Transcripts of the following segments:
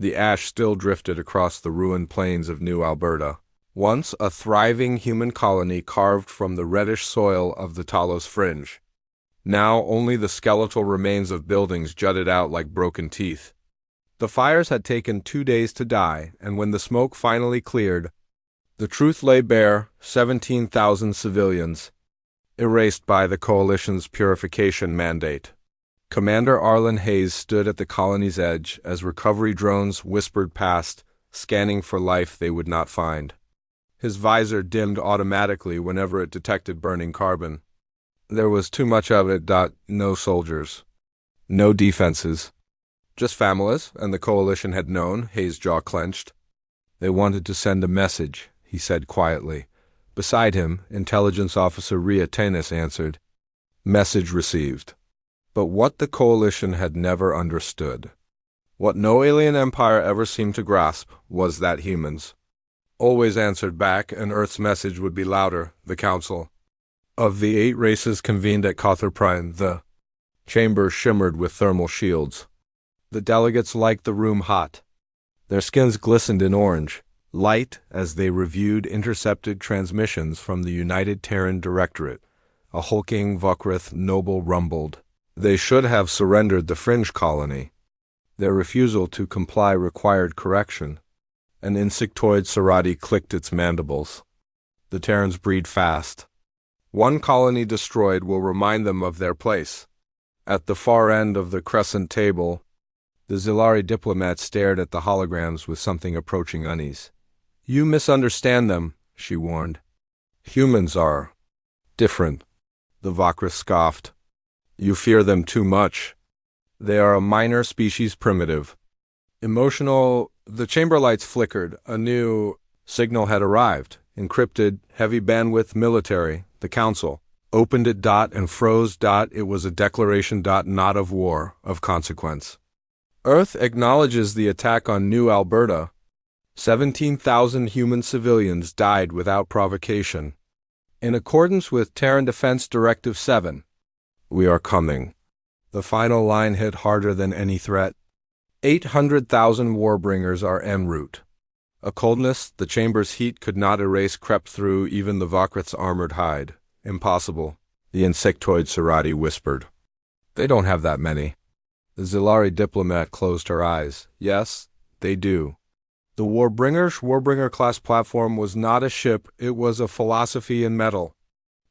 The ash still drifted across the ruined plains of New Alberta, once a thriving human colony carved from the reddish soil of the Talos Fringe. Now only the skeletal remains of buildings jutted out like broken teeth. The fires had taken 2 days to die, and when the smoke finally cleared, the truth lay bare: 17,000 civilians, erased by the Coalition's purification mandate. Commander Arlen Hayes stood at the colony's edge as recovery drones whispered past, scanning for life they would not find. His visor dimmed automatically whenever it detected burning carbon. There was too much of it. No soldiers. No defenses. Just families, and the Coalition had known. Hayes' jaw clenched. They wanted to send a message, he said quietly. Beside him, Intelligence Officer Rhea Tanis answered, "Message received." But what the Coalition had never understood, what no alien empire ever seemed to grasp, was that humans always answered back, and Earth's message would be louder. The Council of the 8 races convened at Cawthor Prime. The chamber shimmered with thermal shields. The delegates liked the room hot. Their skins glistened in orange, light as they reviewed intercepted transmissions from the United Terran Directorate. A hulking Vukrith noble rumbled. They should have surrendered the Fringe colony. Their refusal to comply required correction. An insectoid Serati clicked its mandibles. The Terrans breed fast. One colony destroyed will remind them of their place. At the far end of the crescent table, the Zilari diplomat stared at the holograms with something approaching unease. "You misunderstand them," she warned. "Humans are different," the Vakrith scoffed. "You fear them too much. They are a minor species, primitive, emotional." The chamber lights flickered. A new signal had arrived. Encrypted, heavy bandwidth military. The Council opened it. And froze. It was a declaration. Not of war, of consequence. Earth acknowledges the attack on New Alberta. 17,000 human civilians died without provocation. In accordance with Terran Defense Directive 7. We are coming. The final line hit harder than any threat. 800,000 Warbringers are en route. A coldness the chamber's heat could not erase crept through even the Vakrith's armored hide. "Impossible," the insectoid Serati whispered. "They don't have that many." The Zilari diplomat closed her eyes. "Yes, they do." The Warbringer-class platform was not a ship, it was a philosophy in metal.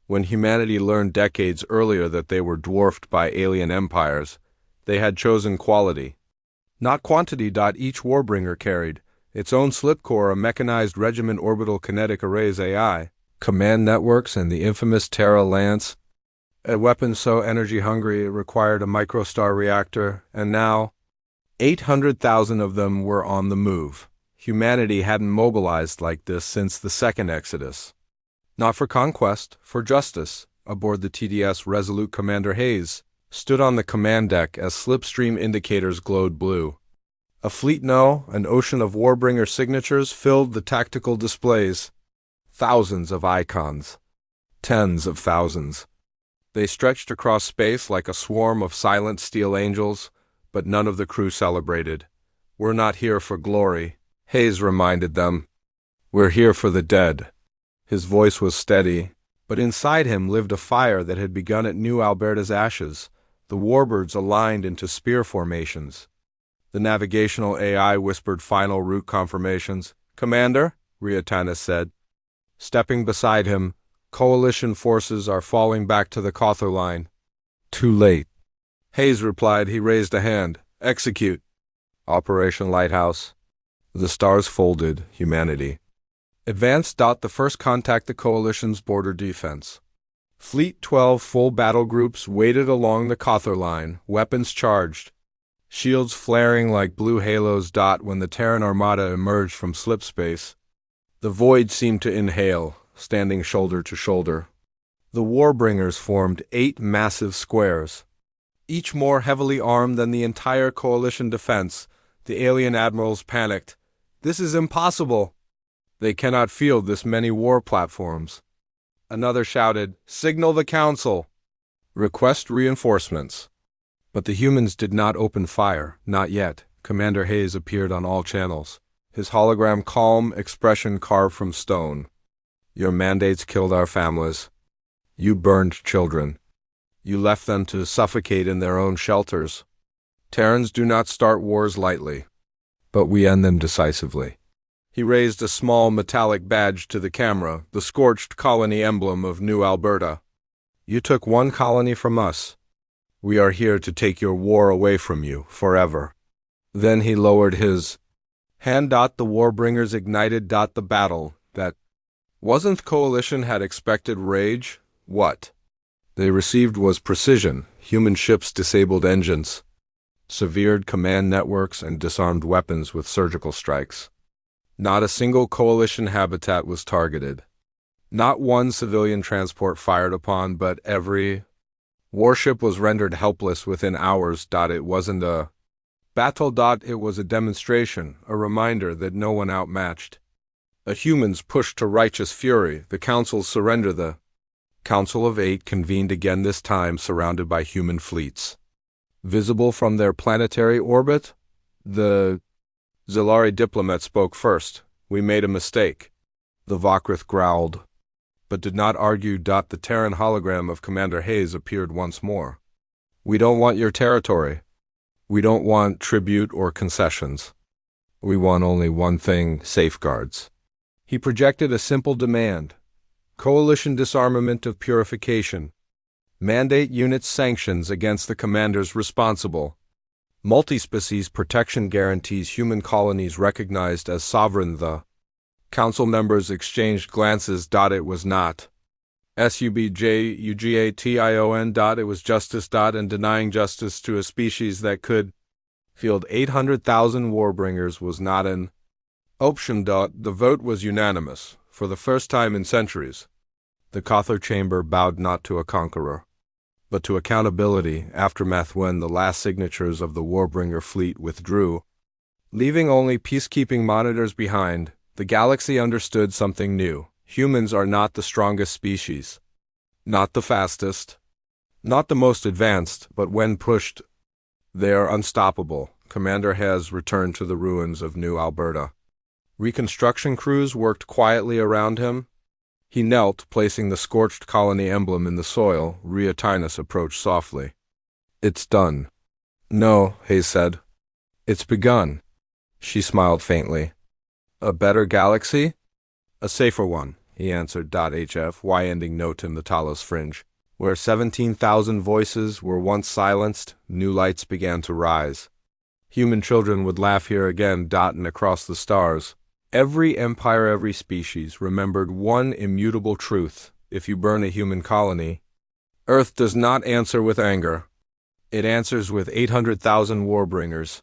When humanity learned decades earlier that they were dwarfed by alien empires, they had chosen quality, not quantity. Each Warbringer carried its own slipcore, a mechanized regiment, orbital kinetic arrays, AI, command networks, and the infamous Terra Lance, a weapon so energy-hungry it required a microstar reactor, and now 800,000 of them were on the move. Humanity hadn't mobilized like this since the Second Exodus. Not for conquest, for justice. Aboard the TDS Resolute, Commander Hayes stood on the command deck as slipstream indicators glowed blue. A fleet no, an ocean of Warbringer signatures filled the tactical displays. Thousands of icons. Tens of thousands. They stretched across space like a swarm of silent steel angels, but none of the crew celebrated. "We're not here for glory," Hayes reminded them. "We're here for the dead." His voice was steady, but inside him lived a fire that had begun at New Alberta's ashes. The warbirds aligned into spear formations. The navigational AI whispered final route confirmations. "Commander," Rhea Tanis said. Stepping beside him, Coalition forces are falling back to the Cawthor line. "Too late," Hayes replied. He raised a hand. "Execute." Operation Lighthouse. The stars folded. Humanity. Advance. The first contact the Coalition's border defense. Fleet 12 full battle groups waited along the Cawthor line, weapons charged, shields flaring like blue halos. When the Terran Armada emerged from slipspace, the void seemed to inhale, standing shoulder to shoulder. The Warbringers formed 8 massive squares, each more heavily armed than the entire Coalition defense. The alien admirals panicked. "This is impossible. They cannot field this many war platforms." Another shouted, "Signal the Council. Request reinforcements." But the humans did not open fire, not yet. Commander Hayes appeared on all channels, his hologram calm expression carved from stone. Your mandates killed our families. You burned children. You left them to suffocate in their own shelters. Terrans do not start wars lightly, but we end them decisively. He raised a small metallic badge to the camera, the scorched colony emblem of New Alberta. You took one colony from us. We are here to take your war away from you, forever. Then he lowered his hand. The Warbringers ignited. The battle that wasn't the coalition had expected rage. What they received was precision, human ships disabled engines, severed command networks, and disarmed weapons with surgical strikes. Not a single coalition habitat was targeted. Not one civilian transport fired upon, but every warship was rendered helpless within hours. It wasn't a battle. It was a demonstration, a reminder that no one outmatched a humans pushed to righteous fury. The councils surrender. The Council of Eight convened again, this time surrounded by human fleets. Visible from their planetary orbit, the Zilari diplomat spoke first. We made a mistake. The Vokrith growled, but did not argue. The Terran hologram of Commander Hayes appeared once more. We don't want your territory. We don't want tribute or concessions. We want only one thing: safeguards. He projected a simple demand: coalition disarmament of purification. Mandate units sanctions against the commanders responsible. Multi-species protection guarantees human colonies recognized as sovereign. The council members exchanged glances. It was not subjugation. It was justice. And denying justice to a species that could field 800,000 Warbringers was not an option. The vote was unanimous. For the first time in centuries, the Cathar chamber bowed not to a conqueror, but to accountability. Aftermath: when the last signatures of the Warbringer fleet withdrew, leaving only peacekeeping monitors behind, the galaxy understood something new. Humans are not the strongest species, not the fastest, not the most advanced, but when pushed, they are unstoppable. Commander Hayes returned to the ruins of New Alberta. Reconstruction crews worked quietly around him. He knelt, placing the scorched colony emblem in the soil. Rhea Tynus approached softly. It's done. No, Hayes said. It's begun. She smiled faintly. A better galaxy? A safer one, he answered. HFY ending note in the Talos fringe. Where 17,000 voices were once silenced, new lights began to rise. Human children would laugh here again. And across the stars, every empire, every species remembered one immutable truth: if you burn a human colony, Earth does not answer with anger. It answers with 800,000 Warbringers.